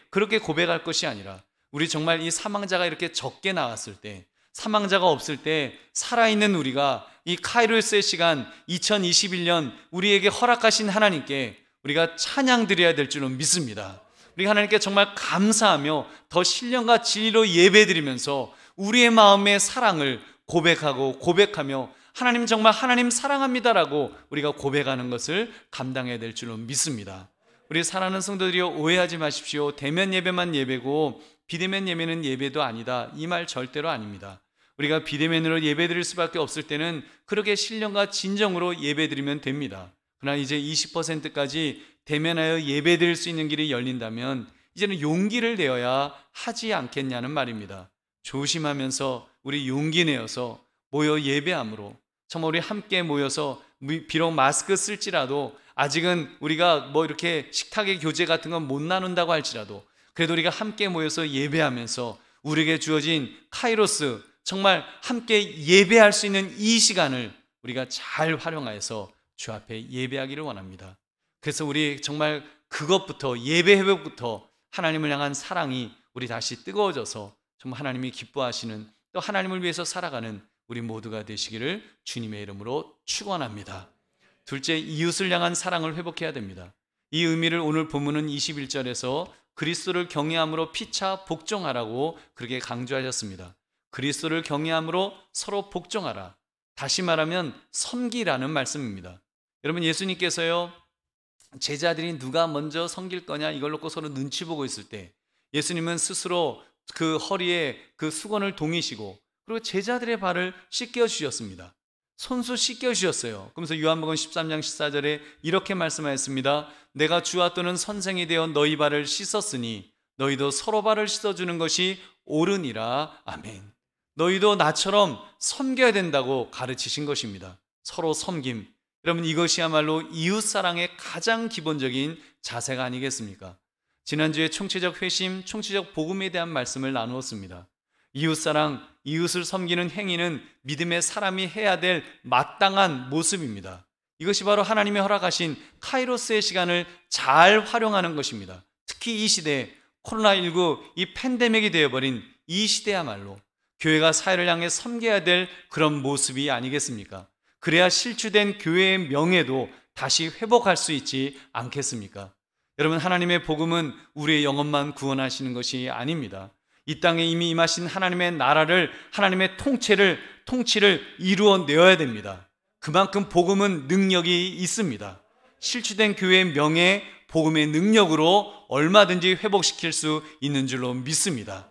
고백할 것이 아니라 우리 정말 이 사망자가 이렇게 적게 나왔을 때, 사망자가 없을 때 살아있는 우리가 이 카이로스의 시간 2021년 우리에게 허락하신 하나님께 우리가 찬양 드려야 될 줄은 믿습니다. 우리가 하나님께 정말 감사하며 더 신령과 진리로 예배드리면서 우리의 마음의 사랑을 고백하며 하나님 정말 하나님 사랑합니다라고 우리가 고백하는 것을 감당해야 될 줄로 믿습니다. 우리 사랑하는 성도들이여 오해하지 마십시오. 대면 예배만 예배고 비대면 예배는 예배도 아니다. 이 말 절대로 아닙니다. 우리가 비대면으로 예배드릴 수밖에 없을 때는 그렇게 신령과 진정으로 예배드리면 됩니다. 그러나 이제 20%까지 대면하여 예배드릴 수 있는 길이 열린다면 이제는 용기를 내어야 하지 않겠냐는 말입니다. 조심하면서 우리 용기 내어서 모여 예배함으로 정말 우리 함께 모여서 비록 마스크 쓸지라도 아직은 우리가 이렇게 식탁의 교제 같은 건 못 나눈다고 할지라도 그래도 우리가 함께 모여서 예배하면서 우리에게 주어진 카이로스 정말 함께 예배할 수 있는 이 시간을 우리가 잘 활용하여서 주 앞에 예배하기를 원합니다. 그래서 우리 정말 그것부터 예배 회복부터 하나님을 향한 사랑이 우리 다시 뜨거워져서 정말 하나님이 기뻐하시는 또 하나님을 위해서 살아가는 우리 모두가 되시기를 주님의 이름으로 축원합니다. 둘째, 이웃을 향한 사랑을 회복해야 됩니다. 이 의미를 오늘 본문은 21절에서 그리스도를 경외함으로 피차 복종하라고 그렇게 강조하셨습니다. 그리스도를 경외함으로 서로 복종하라. 다시 말하면 섬기라는 말씀입니다. 여러분 예수님께서요 제자들이 누가 먼저 섬길 거냐 이걸 놓고 서로 눈치 보고 있을 때 예수님은 스스로 그 허리에 그 수건을 동이시고 그리고 제자들의 발을 씻겨 주셨습니다. 손수 씻겨 주셨어요. 그러면서 요한복음 13장 14절에 이렇게 말씀하였습니다. 내가 주와 또는 선생이 되어 너희 발을 씻었으니 너희도 서로 발을 씻어주는 것이 옳으니라. 아멘. 너희도 나처럼 섬겨야 된다고 가르치신 것입니다. 서로 섬김. 여러분, 이것이야말로 이웃사랑의 가장 기본적인 자세가 아니겠습니까? 지난주에 총체적 회심, 총체적 복음에 대한 말씀을 나누었습니다. 이웃사랑, 이웃을 섬기는 행위는 믿음의 사람이 해야 될 마땅한 모습입니다. 이것이 바로 하나님이 허락하신 카이로스의 시간을 잘 활용하는 것입니다. 특히 이 시대에 코로나19 이 팬데믹이 되어버린 이 시대야말로 교회가 사회를 향해 섬겨야 될 그런 모습이 아니겠습니까? 그래야 실추된 교회의 명예도 다시 회복할 수 있지 않겠습니까? 여러분, 하나님의 복음은 우리의 영혼만 구원하시는 것이 아닙니다. 이 땅에 이미 임하신 하나님의 나라를, 하나님의 통치를 이루어내어야 됩니다. 그만큼 복음은 능력이 있습니다. 실추된 교회의 명예, 복음의 능력으로 얼마든지 회복시킬 수 있는 줄로 믿습니다.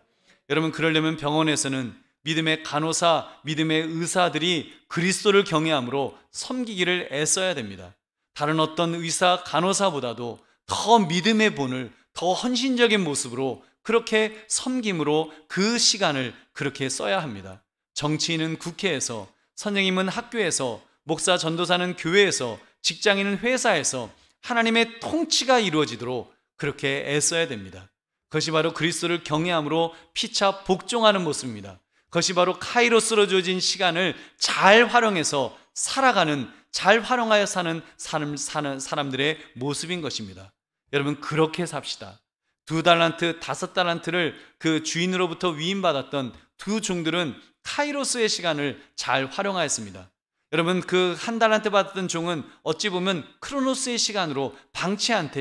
여러분, 그러려면 병원에서는 믿음의 간호사, 믿음의 의사들이 그리스도를 경외함으로 섬기기를 애써야 됩니다. 다른 어떤 의사, 간호사보다도 더 믿음의 본을, 더 헌신적인 모습으로 그렇게 섬김으로 그 시간을 그렇게 써야 합니다. 정치인은 국회에서, 선생님은 학교에서, 목사, 전도사는 교회에서, 직장인은 회사에서 하나님의 통치가 이루어지도록 그렇게 애써야 됩니다. 그것이 바로 그리스도를 경외함으로 피차 복종하는 모습입니다. 그것이 바로 카이로스로 주어진 시간을 잘 활용해서 살아가는, 잘 활용하여 사는 사람들의 모습인 것입니다. 여러분, 그렇게 삽시다. 2달란트, 5달란트를 그 주인으로부터 위임받았던 두 종들은 카이로스의 시간을 잘 활용하였습니다. 여러분, 그 1달란트 받았던 종은 어찌 보면 크로노스의 시간으로 방치한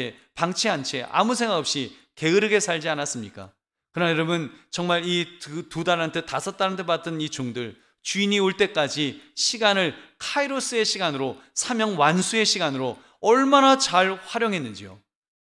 채 아무 생각 없이 게으르게 살지 않았습니까? 그러나 여러분, 정말 이 2달란트, 5달란트 받았던 이 종들, 주인이 올 때까지 시간을 카이로스의 시간으로, 사명 완수의 시간으로 얼마나 잘 활용했는지요.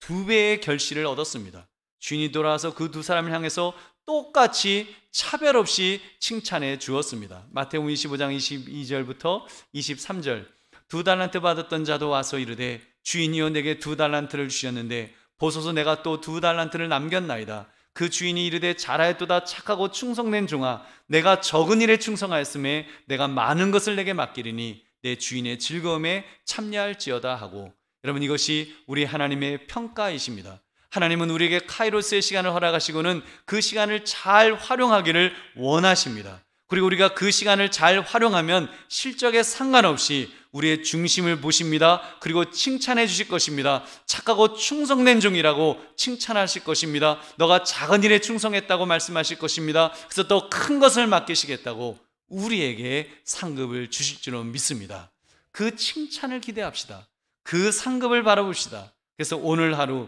2배의 결실을 얻었습니다. 주인이 돌아와서 그 두 사람을 향해서 똑같이 차별 없이 칭찬해 주었습니다. 마태복음 25장 22절부터 23절. 2달란트 받았던 자도 와서 이르되 주인이여 내게 2달란트를 주셨는데 보소서 내가 또 2달란트를 남겼나이다. 그 주인이 이르되 잘하였도다 착하고 충성된 종아 내가 적은 일에 충성하였음에 내가 많은 것을 내게 맡기리니 내 주인의 즐거움에 참여할지어다 하고. 여러분, 이것이 우리 하나님의 평가이십니다. 하나님은 우리에게 카이로스의 시간을 허락하시고는 그 시간을 잘 활용하기를 원하십니다. 그리고 우리가 그 시간을 잘 활용하면 실적에 상관없이 우리의 중심을 보십니다. 그리고 칭찬해 주실 것입니다. 착하고 충성된 종이라고 칭찬하실 것입니다. 너가 작은 일에 충성했다고 말씀하실 것입니다. 그래서 더 큰 것을 맡기시겠다고 우리에게 상급을 주실 줄로 믿습니다. 그 칭찬을 기대합시다. 그 상급을 바라봅시다. 그래서 오늘 하루,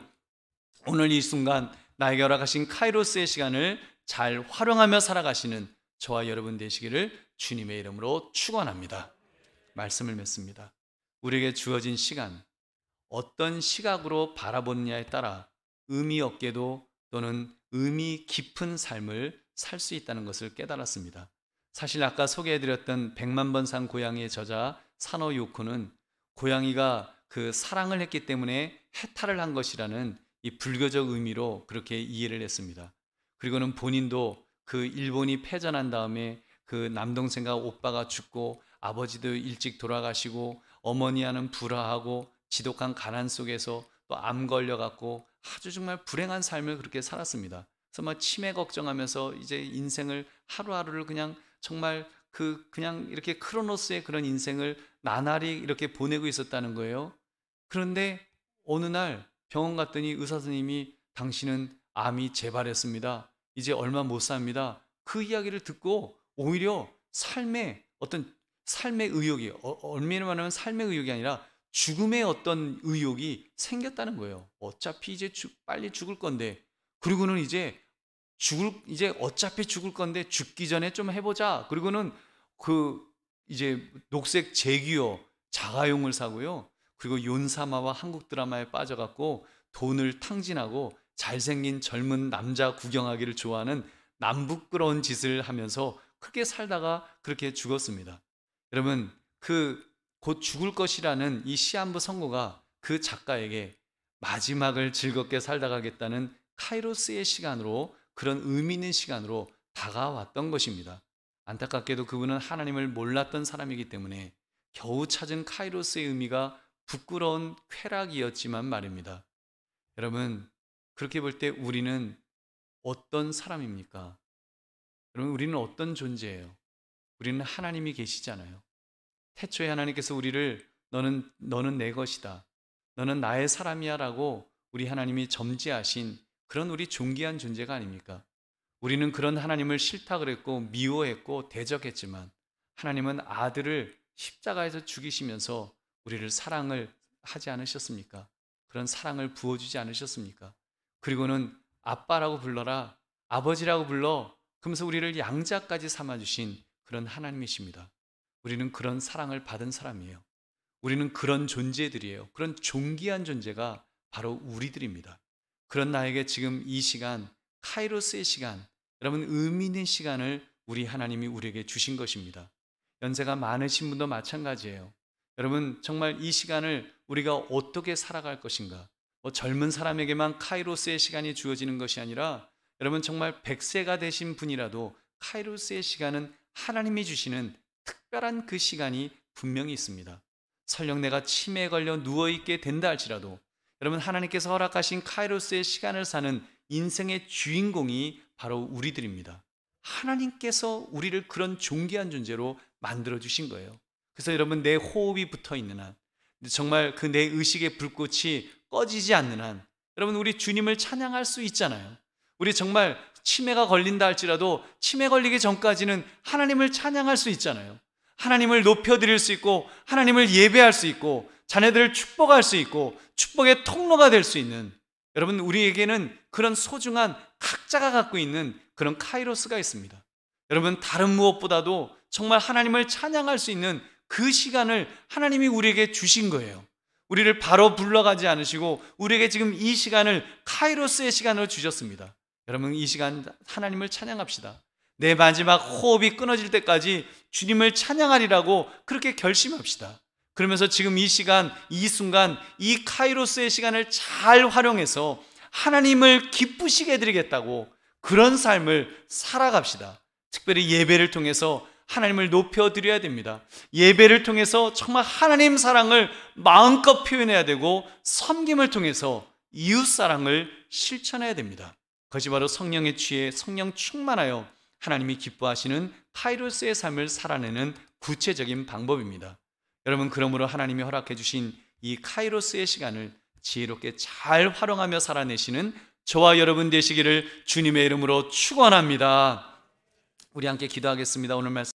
오늘 이 순간 나에게 허락하신 카이로스의 시간을 잘 활용하며 살아가시는 저와 여러분 되시기를 주님의 이름으로 축원합니다. 말씀을 맺습니다. 우리에게 주어진 시간, 어떤 시각으로 바라보느냐에 따라 의미 없게도 또는 의미 깊은 삶을 살 수 있다는 것을 깨달았습니다. 사실 아까 소개해드렸던 100만 번 산 고양이의 저자 사노 요코는 고양이가 그 사랑을 했기 때문에 해탈을 한 것이라는 이 불교적 의미로 그렇게 이해를 했습니다. 그리고는 본인도 그 일본이 패전한 다음에 그 남동생과 오빠가 죽고 아버지도 일찍 돌아가시고 어머니와는 불화하고 지독한 가난 속에서 또 암 걸려갖고 아주 정말 불행한 삶을 그렇게 살았습니다. 그래서 막 치매 걱정하면서 이제 인생을 하루하루를 그냥 정말 그냥 이렇게 크로노스의 그런 인생을 나날이 이렇게 보내고 있었다는 거예요. 그런데 어느 날 병원 갔더니 의사 선생님이 당신은 암이 재발했습니다. 이제 얼마 못 삽니다. 그 이야기를 듣고 오히려 삶의 의욕이, 얼마나 말하면 삶의 의욕이 아니라 죽음의 어떤 의욕이 생겼다는 거예요. 어차피 이제 빨리 죽을 건데, 그리고는 이제 어차피 죽을 건데 죽기 전에 좀 해보자. 그리고는 이제 녹색 제규어 자가용을 사고요. 그리고 윤사마와 한국 드라마에 빠져갖고 돈을 탕진하고 잘생긴 젊은 남자 구경하기를 좋아하는 남부끄러운 짓을 하면서 크게 살다가 그렇게 죽었습니다. 여러분, 곧 죽을 것이라는 이 시한부 선고가 그 작가에게 마지막을 즐겁게 살다 가겠다는 카이로스의 시간으로 그런 의미 있는 시간으로 다가왔던 것입니다. 안타깝게도 그분은 하나님을 몰랐던 사람이기 때문에 겨우 찾은 카이로스의 의미가 부끄러운 쾌락이었지만 말입니다. 여러분, 그렇게 볼 때 우리는 어떤 사람입니까? 여러분, 우리는 어떤 존재예요? 우리는 하나님이 계시잖아요. 태초에 하나님께서 우리를 너는 내 것이다, 너는 나의 사람이야 라고 우리 하나님이 점지하신 그런 우리 존귀한 존재가 아닙니까? 우리는 그런 하나님을 싫다 그랬고 미워했고 대적했지만 하나님은 아들을 십자가에서 죽이시면서 우리를 사랑을 하지 않으셨습니까? 그런 사랑을 부어주지 않으셨습니까? 그리고는 아빠라고 불러라, 아버지라고 불러, 그러면서 우리를 양자까지 삼아주신 그런 하나님이십니다. 우리는 그런 사랑을 받은 사람이에요. 우리는 그런 존재들이에요. 그런 존귀한 존재가 바로 우리들입니다. 그런 나에게 지금 이 시간, 카이로스의 시간, 여러분 의미 있는 시간을 우리 하나님이 우리에게 주신 것입니다. 연세가 많으신 분도 마찬가지예요. 여러분 정말 이 시간을 우리가 어떻게 살아갈 것인가? 젊은 사람에게만 카이로스의 시간이 주어지는 것이 아니라 여러분 정말 100세가 되신 분이라도 카이로스의 시간은 하나님이 주시는 특별한 그 시간이 분명히 있습니다. 설령 내가 치매에 걸려 누워있게 된다 할지라도 여러분 하나님께서 허락하신 카이로스의 시간을 사는 인생의 주인공이 바로 우리들입니다. 하나님께서 우리를 그런 존귀한 존재로 만들어 주신 거예요. 그래서 여러분 내 호흡이 붙어 있는 한, 정말 그 내 의식의 불꽃이 꺼지지 않는 한 여러분 우리 주님을 찬양할 수 있잖아요. 우리 정말 치매가 걸린다 할지라도 치매 걸리기 전까지는 하나님을 찬양할 수 있잖아요. 하나님을 높여드릴 수 있고 하나님을 예배할 수 있고 자녀들을 축복할 수 있고 축복의 통로가 될 수 있는, 여러분 우리에게는 그런 소중한 각자가 갖고 있는 그런 카이로스가 있습니다. 여러분 다른 무엇보다도 정말 하나님을 찬양할 수 있는 그 시간을 하나님이 우리에게 주신 거예요. 우리를 바로 불러가지 않으시고 우리에게 지금 이 시간을 카이로스의 시간으로 주셨습니다. 여러분 이 시간 하나님을 찬양합시다. 내 마지막 호흡이 끊어질 때까지 주님을 찬양하리라고 그렇게 결심합시다. 그러면서 지금 이 시간, 이 순간, 이 카이로스의 시간을 잘 활용해서 하나님을 기쁘시게 해드리겠다고 그런 삶을 살아갑시다. 특별히 예배를 통해서 하나님을 높여드려야 됩니다. 예배를 통해서 정말 하나님 사랑을 마음껏 표현해야 되고 섬김을 통해서 이웃사랑을 실천해야 됩니다. 그것이 바로 성령에 취해 성령 충만하여 하나님이 기뻐하시는 카이로스의 삶을 살아내는 구체적인 방법입니다. 여러분 그러므로 하나님이 허락해 주신 이 카이로스의 시간을 지혜롭게 잘 활용하며 살아내시는 저와 여러분 되시기를 주님의 이름으로 축원합니다. 우리 함께 기도하겠습니다. 오늘 말씀